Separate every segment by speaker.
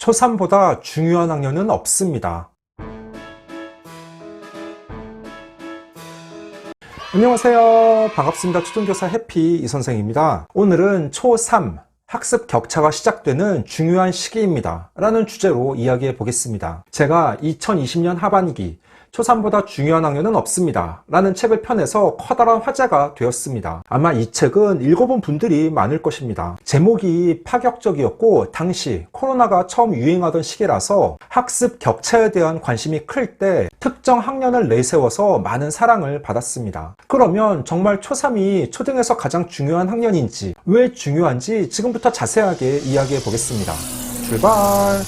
Speaker 1: 초3보다 중요한 학년은 없습니다. 안녕하세요. 반갑습니다. 초등교사 해피 이선생입니다. 오늘은 초3 학습 격차가 시작되는 중요한 시기입니다 라는 주제로 이야기해 보겠습니다. 제가 2020년 하반기 초3보다 중요한 학년은 없습니다 라는 책을 펴내서 커다란 화제가 되었습니다. 아마 이 책은 읽어본 분들이 많을 것입니다. 제목이 파격적이었고 당시 코로나가 처음 유행하던 시기라서 학습 격차에 대한 관심이 클 때 특정 학년을 내세워서 많은 사랑을 받았습니다. 그러면 정말 초3이 초등에서 가장 중요한 학년인지, 왜 중요한지 지금부터 자세하게 이야기해 보겠습니다. 출발!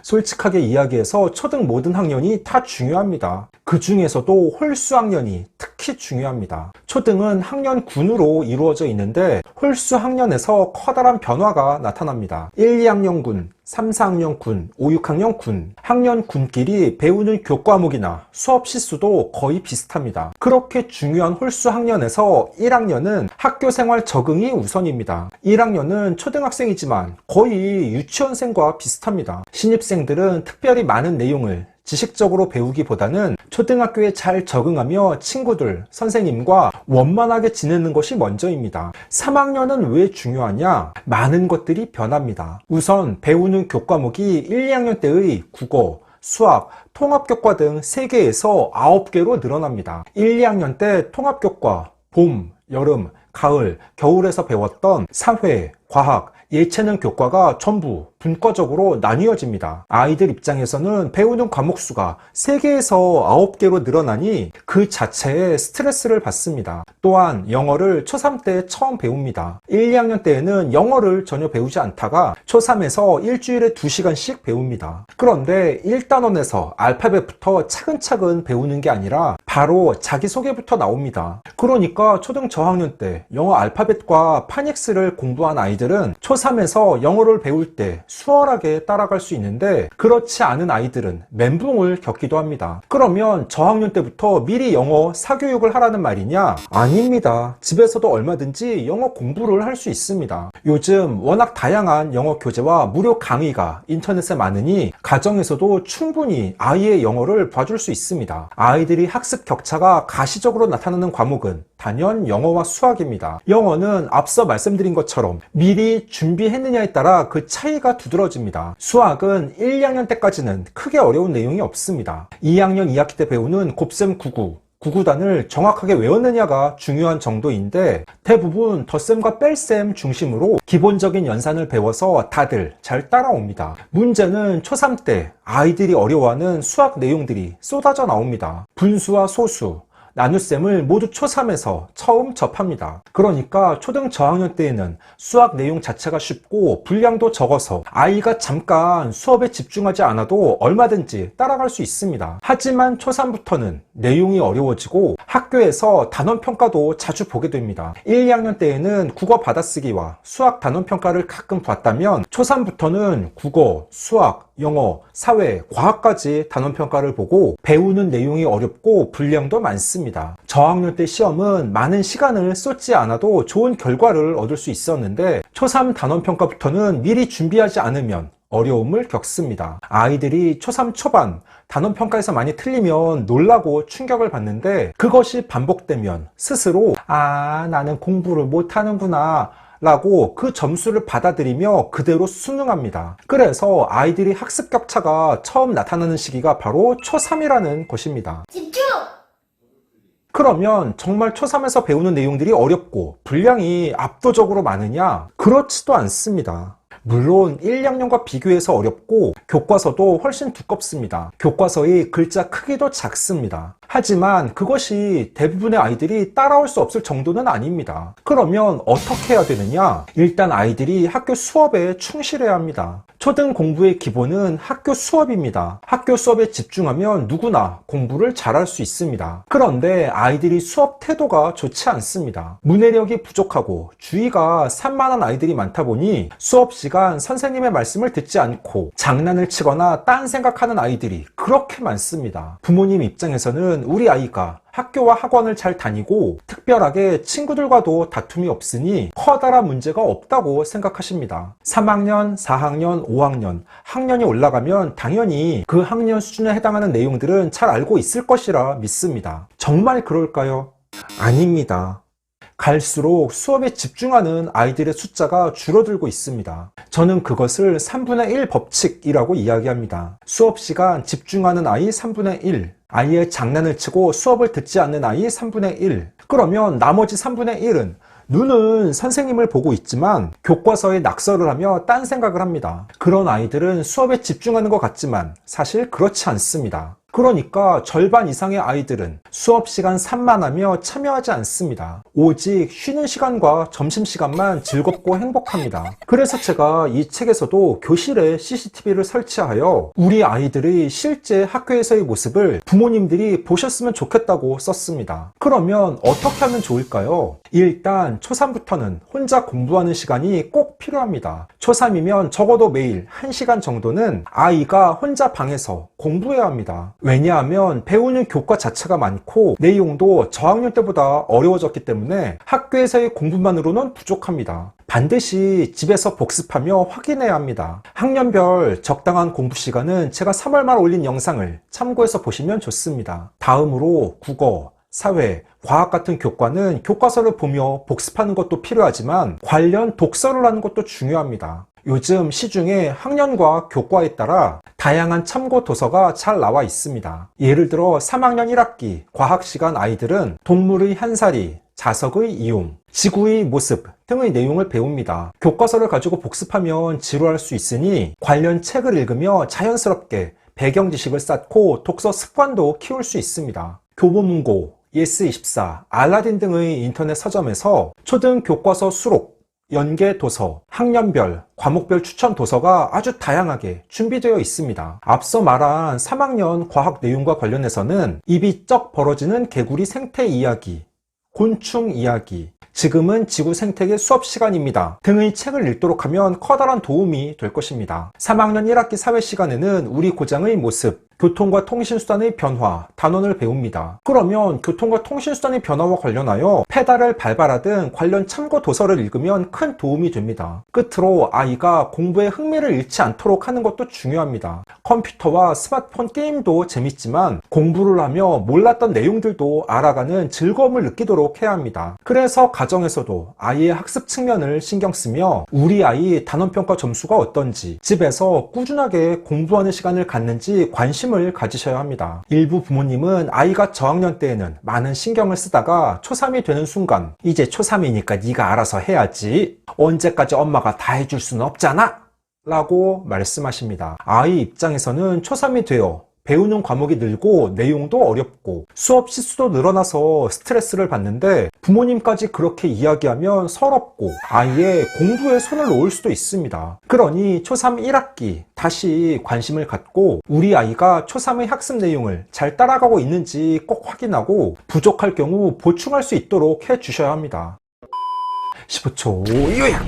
Speaker 1: 솔직하게 이야기해서 초등 모든 학년이 다 중요합니다. 그 중에서도 홀수 학년이 특히 중요합니다. 초등은 학년군으로 이루어져 있는데 홀수 학년에서 커다란 변화가 나타납니다. 1, 2학년 군, 3, 4학년 군, 5, 6학년 군, 학년군끼리 배우는 교과목이나 수업 시수도 거의 비슷합니다. 그렇게 중요한 홀수 학년에서 1학년은 학교생활 적응이 우선입니다. 1학년은 초등학생이지만 거의 유치원생과 비슷합니다. 신입생들은 특별히 많은 내용을 지식적으로 배우기보다는 초등학교에 잘 적응하며 친구들, 선생님과 원만하게 지내는 것이 먼저입니다. 3학년은 왜 중요하냐? 많은 것들이 변합니다. 우선 배우는 교과목이 1, 2학년 때의 국어, 수학, 통합교과 등 3개에서 9개로 늘어납니다. 1, 2학년 때 통합교과, 봄, 여름, 가을, 겨울에서 배웠던 사회, 과학, 예체능 교과가 전부 분과적으로 나뉘어집니다. 아이들 입장에서는 배우는 과목 수가 3개에서 9개로 늘어나니 그 자체에 스트레스를 받습니다. 또한 영어를 초3 때 처음 배웁니다. 1, 2학년 때에는 영어를 전혀 배우지 않다가 초3에서 일주일에 2시간씩 배웁니다. 그런데 1단원에서 알파벳부터 차근차근 배우는 게 아니라 바로 자기소개부터 나옵니다. 그러니까 초등 저학년 때 영어 알파벳과 파닉스를 공부한 아이들은 초3에서 영어를 배울 때 수월하게 따라갈 수 있는데 그렇지 않은 아이들은 멘붕을 겪기도 합니다. 그러면 저학년 때부터 미리 영어 사교육을 하라는 말이냐? 아닙니다. 집에서도 얼마든지 영어 공부를 할 수 있습니다. 요즘 워낙 다양한 영어 교재와 무료 강의가 인터넷에 많으니 가정에서도 충분히 아이의 영어를 봐줄 수 있습니다. 아이들이 학습 격차가 가시적으로 나타나는 과목은 단연 영어와 수학입니다. 영어는 앞서 말씀드린 것처럼 미리 준비했느냐에 따라 그 차이가 두드러집니다. 수학은 1, 2학년 때까지는 크게 어려운 내용이 없습니다. 2학년 2학기 때 배우는 곱셈 99, 구구단을 정확하게 외웠느냐가 중요한 정도인데 대부분 덧셈과 뺄셈 중심으로 기본적인 연산을 배워서 다들 잘 따라옵니다. 문제는 초3 때 아이들이 어려워하는 수학 내용들이 쏟아져 나옵니다. 분수와 소수, 나눗셈을 모두 초3에서 처음 접합니다. 그러니까 초등 저학년 때에는 수학 내용 자체가 쉽고 분량도 적어서 아이가 잠깐 수업에 집중하지 않아도 얼마든지 따라갈 수 있습니다. 하지만 초3부터는 내용이 어려워지고 학교에서 단원평가도 자주 보게 됩니다. 1, 2학년 때에는 국어 받아쓰기와 수학 단원평가를 가끔 봤다면 초3부터는 국어, 수학, 영어, 사회, 과학까지 단원평가를 보고 배우는 내용이 어렵고 분량도 많습니다. 저학년 때 시험은 많은 시간을 쏟지 않아도 좋은 결과를 얻을 수 있었는데 초3 단원평가부터는 미리 준비하지 않으면 어려움을 겪습니다. 아이들이 초3 초반 단원평가에서 많이 틀리면 놀라고 충격을 받는데 그것이 반복되면 스스로 나는 공부를 못하는구나 라고 그 점수를 받아들이며 그대로 수능합니다. 그래서 아이들이 학습 격차가 처음 나타나는 시기가 바로 초3이라는 것입니다.
Speaker 2: 집중!
Speaker 1: 그러면 정말 초3에서 배우는 내용들이 어렵고 분량이 압도적으로 많으냐? 그렇지도 않습니다. 물론 1, 2학년과 비교해서 어렵고 교과서도 훨씬 두껍습니다. 교과서의 글자 크기도 작습니다. 하지만 그것이 대부분의 아이들이 따라올 수 없을 정도는 아닙니다. 그러면 어떻게 해야 되느냐? 일단 아이들이 학교 수업에 충실해야 합니다. 초등 공부의 기본은 학교 수업입니다. 학교 수업에 집중하면 누구나 공부를 잘할 수 있습니다. 그런데 아이들이 수업 태도가 좋지 않습니다. 문해력이 부족하고 주의가 산만한 아이들이 많다 보니 수업 시간 선생님의 말씀을 듣지 않고 장난을 치거나 딴 생각하는 아이들이 그렇게 많습니다. 부모님 입장에서는 저는 우리 아이가 학교와 학원을 잘 다니고 특별하게 친구들과도 다툼이 없으니 커다란 문제가 없다고 생각하십니다. 3학년, 4학년, 5학년, 학년이 올라가면 당연히 그 학년 수준에 해당하는 내용들은 잘 알고 있을 것이라 믿습니다. 정말 그럴까요? 아닙니다. 갈수록 수업에 집중하는 아이들의 숫자가 줄어들고 있습니다. 저는 그것을 3분의 1 법칙이라고 이야기합니다. 수업 시간 집중하는 아이 3분의 1, 아이의 장난을 치고 수업을 듣지 않는 아이 3분의 1. 그러면 나머지 3분의 1은 눈은 선생님을 보고 있지만 교과서에 낙서를 하며 딴 생각을 합니다. 그런 아이들은 수업에 집중하는 것 같지만 사실 그렇지 않습니다. 그러니까 절반 이상의 아이들은 수업 시간 산만하며 참여하지 않습니다. 오직 쉬는 시간과 점심시간만 즐겁고 행복합니다. 그래서 제가 이 책에서도 교실에 CCTV를 설치하여 우리 아이들의 실제 학교에서의 모습을 부모님들이 보셨으면 좋겠다고 썼습니다. 그러면 어떻게 하면 좋을까요? 일단 초3부터는 혼자 공부하는 시간이 꼭 필요합니다. 초3이면 적어도 매일 1시간 정도는 아이가 혼자 방에서 공부해야 합니다. 왜냐하면 배우는 교과 자체가 많고 내용도 저학년 때보다 어려워졌기 때문에 학교에서의 공부만으로는 부족합니다. 반드시 집에서 복습하며 확인해야 합니다. 학년별 적당한 공부 시간은 제가 3월 말 올린 영상을 참고해서 보시면 좋습니다. 다음으로 국어, 사회, 과학 같은 교과는 교과서를 보며 복습하는 것도 필요하지만 관련 독서를 하는 것도 중요합니다. 요즘 시중에 학년과 교과에 따라 다양한 참고 도서가 잘 나와 있습니다. 예를 들어 3학년 1학기 과학시간 아이들은 동물의 한살이, 자석의 이용, 지구의 모습 등의 내용을 배웁니다. 교과서를 가지고 복습하면 지루할 수 있으니 관련 책을 읽으며 자연스럽게 배경 지식을 쌓고 독서 습관도 키울 수 있습니다. 교보문고, 예스24, 알라딘 등의 인터넷 서점에서 초등 교과서 수록, 연계 도서, 학년별, 과목별 추천 도서가 아주 다양하게 준비되어 있습니다. 앞서 말한 3학년 과학 내용과 관련해서는 입이 쩍 벌어지는 개구리 생태 이야기, 곤충 이야기, 지금은 지구 생태계 수업 시간입니다 등의 책을 읽도록 하면 커다란 도움이 될 것입니다. 3학년 1학기 사회 시간에는 우리 고장의 모습, 교통과 통신수단의 변화, 단원을 배웁니다. 그러면 교통과 통신수단의 변화와 관련하여 페달을 밟아라 등 관련 참고 도서를 읽으면 큰 도움이 됩니다. 끝으로 아이가 공부에 흥미를 잃지 않도록 하는 것도 중요합니다. 컴퓨터와 스마트폰 게임도 재밌지만 공부를 하며 몰랐던 내용들도 알아가는 즐거움을 느끼도록 해야 합니다. 그래서 가정에서도 아이의 학습 측면을 신경 쓰며 우리 아이 단원평가 점수가 어떤지, 집에서 꾸준하게 공부하는 시간을 갖는지 관심을 가지셔야 합니다. 일부 부모님은 아이가 저학년 때에는 많은 신경을 쓰다가 초3이 되는 순간 이제 초3이니까 네가 알아서 해야지, 언제까지 엄마가 다 해줄 수는 없잖아 라고 말씀하십니다. 아이 입장에서는 초3이 되어 배우는 과목이 늘고 내용도 어렵고 수업 시수도 늘어나서 스트레스를 받는데 부모님까지 그렇게 이야기하면 서럽고 아이의 공부에 손을 놓을 수도 있습니다. 그러니 초3 1학기 다시 관심을 갖고 우리 아이가 초3의 학습 내용을 잘 따라가고 있는지 꼭 확인하고 부족할 경우 보충할 수 있도록 해주셔야 합니다. 15초 요약!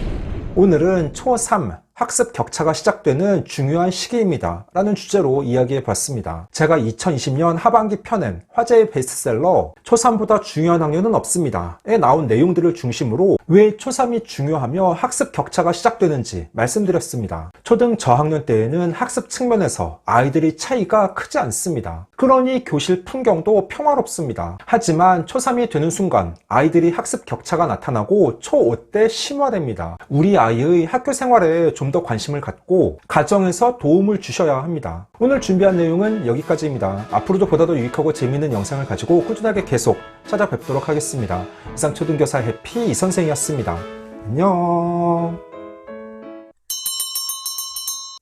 Speaker 1: 오늘은 초3 학습 격차가 시작되는 중요한 시기입니다 라는 주제로 이야기해 봤습니다. 제가 2020년 하반기 펴낸 화제의 베스트셀러 초3보다 중요한 학년은 없습니다 에 나온 내용들을 중심으로 왜 초3이 중요하며 학습 격차가 시작되는지 말씀드렸습니다. 초등 저학년 때에는 학습 측면에서 아이들의 차이가 크지 않습니다. 그러니 교실 풍경도 평화롭습니다. 하지만 초3이 되는 순간 아이들이 학습 격차가 나타나고 초5 때 심화됩니다. 우리 아이의 학교 생활에 좀 더 관심을 갖고 가정에서 도움을 주셔야 합니다. 오늘 준비한 내용은 여기까지입니다. 앞으로도 보다 더 유익하고 재미있는 영상을 가지고 꾸준하게 계속 찾아뵙도록 하겠습니다. 이상 초등교사 해피 이선생이었습니다. 안녕.